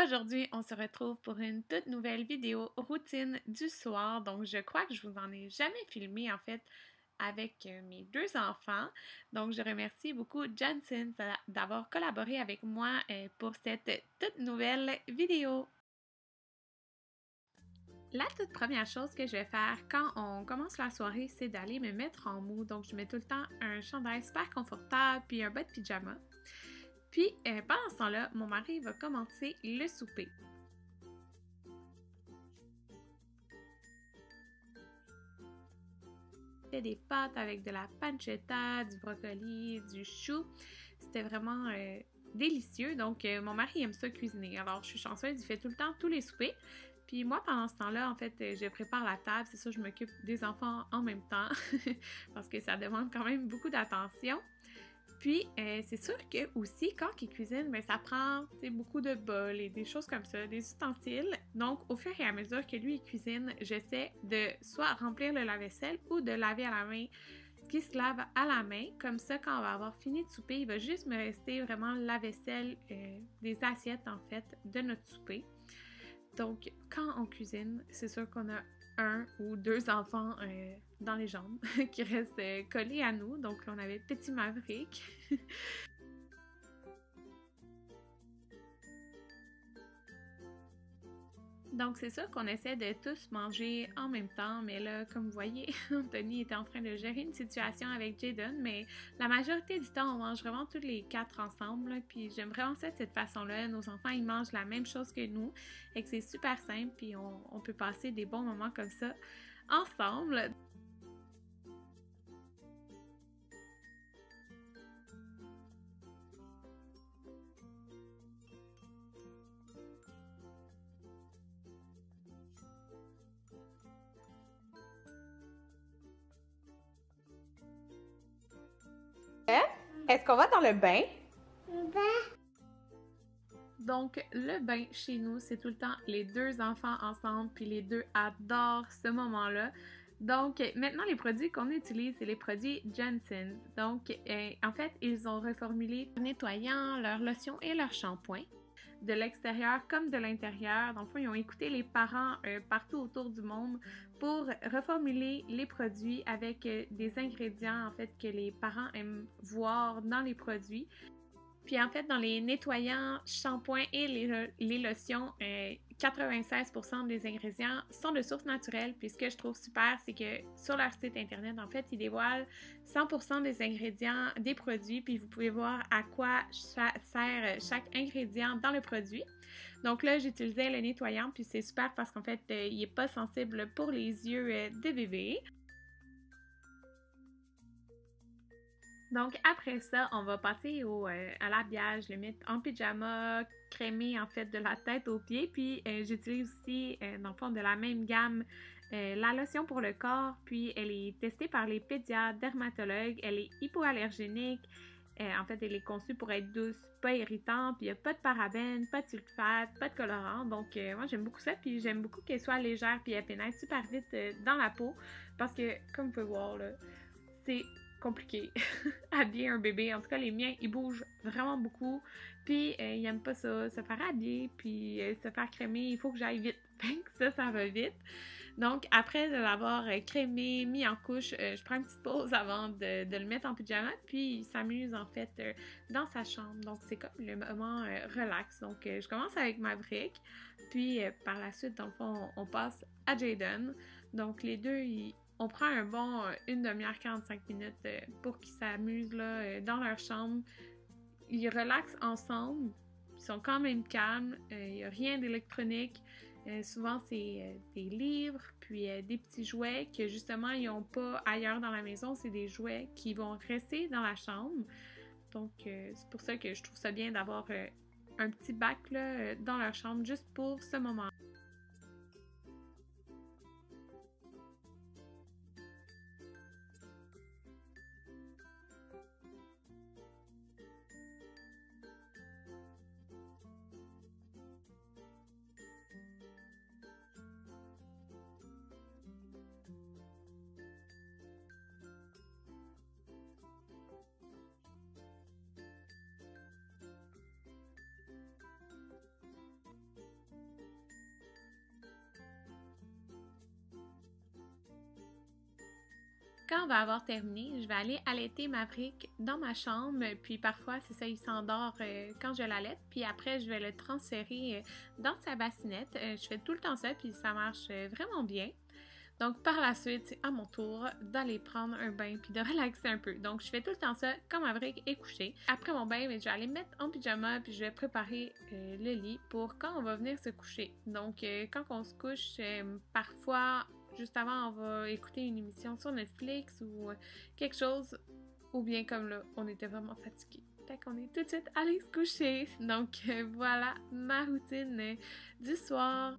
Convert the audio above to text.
Aujourd'hui, on se retrouve pour une toute nouvelle vidéo routine du soir. Donc, je crois que je vous en ai jamais filmé en fait avec mes deux enfants. Donc, je remercie beaucoup Jansen d'avoir collaboré avec moi pour cette toute nouvelle vidéo. La toute première chose que je vais faire quand on commence la soirée, c'est d'aller me mettre en mou. Donc, je mets tout le temps un chandail super confortable puis un bas de pyjama. Puis, pendant ce temps-là, mon mari va commencer le souper. Des pâtes avec de la pancetta, du brocoli, du chou. C'était vraiment délicieux. Donc, mon mari aime ça cuisiner. Alors, je suis chanceuse, il fait tout le temps tous les soupers. Puis moi, pendant ce temps-là, en fait, je prépare la table. C'est ça, je m'occupe des enfants en même temps parce que ça demande quand même beaucoup d'attention. Puis, c'est sûr que aussi, quand il cuisine, bien, ça prend beaucoup de bols et des choses comme ça, des ustensiles. Donc, au fur et à mesure que lui, il cuisine, j'essaie de soit remplir le lave-vaisselle ou de laver à la main ce qui se lave à la main. Comme ça, quand on va avoir fini de souper, il va juste me rester vraiment la vaisselle des assiettes, en fait, de notre souper. Donc, quand on cuisine, c'est sûr qu'on a un ou deux enfants dans les jambes qui restent collés à nous. Donc, on avait Petit Maverick. Donc, c'est sûr qu'on essaie de tous manger en même temps, mais là, comme vous voyez, Anthony était en train de gérer une situation avec Jayden, mais la majorité du temps, on mange vraiment tous les quatre ensemble, là, puis j'aime vraiment ça de cette façon-là. Nos enfants, ils mangent la même chose que nous, et que c'est super simple, puis on peut passer des bons moments comme ça ensemble. Est-ce qu'on va dans le bain? Donc, le bain chez nous, c'est tout le temps les deux enfants ensemble, puis les deux adorent ce moment-là. Donc, maintenant, les produits qu'on utilise, c'est les produits Janssen. Donc, en fait, ils ont reformulé leur nettoyant, leur lotion et leur shampoing de l'extérieur comme de l'intérieur. Dans le fond, ils ont écouté les parents partout autour du monde pour reformuler les produits avec des ingrédients en fait que les parents aiment voir dans les produits. Puis en fait, dans les nettoyants, shampoings et les lotions, 96% des ingrédients sont de source naturelle. Puis ce que je trouve super, c'est que sur leur site internet, en fait, ils dévoilent 100% des ingrédients des produits. Puis vous pouvez voir à quoi sert chaque ingrédient dans le produit. Donc là, j'utilisais le nettoyant, puis c'est super parce qu'en fait, il n'est pas sensible pour les yeux des bébés. Donc, après ça, on va passer à l'habillage, le mettre en pyjama, crémé en fait de la tête aux pieds. Puis, j'utilise aussi, dans le fond, de la même gamme, la lotion pour le corps. Puis, elle est testée par les pédiatres, dermatologues. Elle est hypoallergénique. En fait, elle est conçue pour être douce, pas irritante. Puis, il n'y a pas de parabènes, pas de sulfate, pas de colorant. Donc, moi, j'aime beaucoup ça. Puis, j'aime beaucoup qu'elle soit légère. Puis, elle pénètre super vite dans la peau. Parce que, comme vous pouvez voir, là, c'est compliqué habiller un bébé. En tout cas, les miens, ils bougent vraiment beaucoup. Puis, ils n'aiment pas ça, se faire habiller, puis se faire crémer. Il faut que j'aille vite. Ça va vite. Donc, après de l'avoir crémé, mis en couche, je prends une petite pause avant de le mettre en pyjama. Puis, il s'amuse, en fait, dans sa chambre. Donc, c'est comme le moment relax. Donc, je commence avec Maverick. Puis, par la suite, dans le fond, on passe à Jayden. Donc, les deux, on prend un bon une demi-heure, 45 minutes pour qu'ils s'amusent là, dans leur chambre. Ils relaxent ensemble. Ils sont quand même calmes. Il n'y a rien d'électronique. Souvent, c'est des livres, puis des petits jouets que justement, ils n'ont pas ailleurs dans la maison. C'est des jouets qui vont rester dans la chambre. Donc, c'est pour ça que je trouve ça bien d'avoir un petit bac là, dans leur chambre juste pour ce moment. Quand on va avoir terminé, je vais aller allaiter Maverick dans ma chambre, puis parfois, c'est ça, il s'endort quand je l'allaite, puis après, je vais le transférer dans sa bassinette. Je fais tout le temps ça, puis ça marche vraiment bien. Donc, par la suite, c'est à mon tour d'aller prendre un bain puis de relaxer un peu. Donc, je fais tout le temps ça quand Maverick est couché. Après mon bain, je vais aller mettre en pyjama puis je vais préparer le lit pour quand on va venir se coucher. Donc, quand on se couche, parfois, juste avant, on va écouter une émission sur Netflix ou quelque chose. Ou bien comme là, on était vraiment fatigués. Fait qu'on est tout de suite allé se coucher. Donc, voilà ma routine du soir.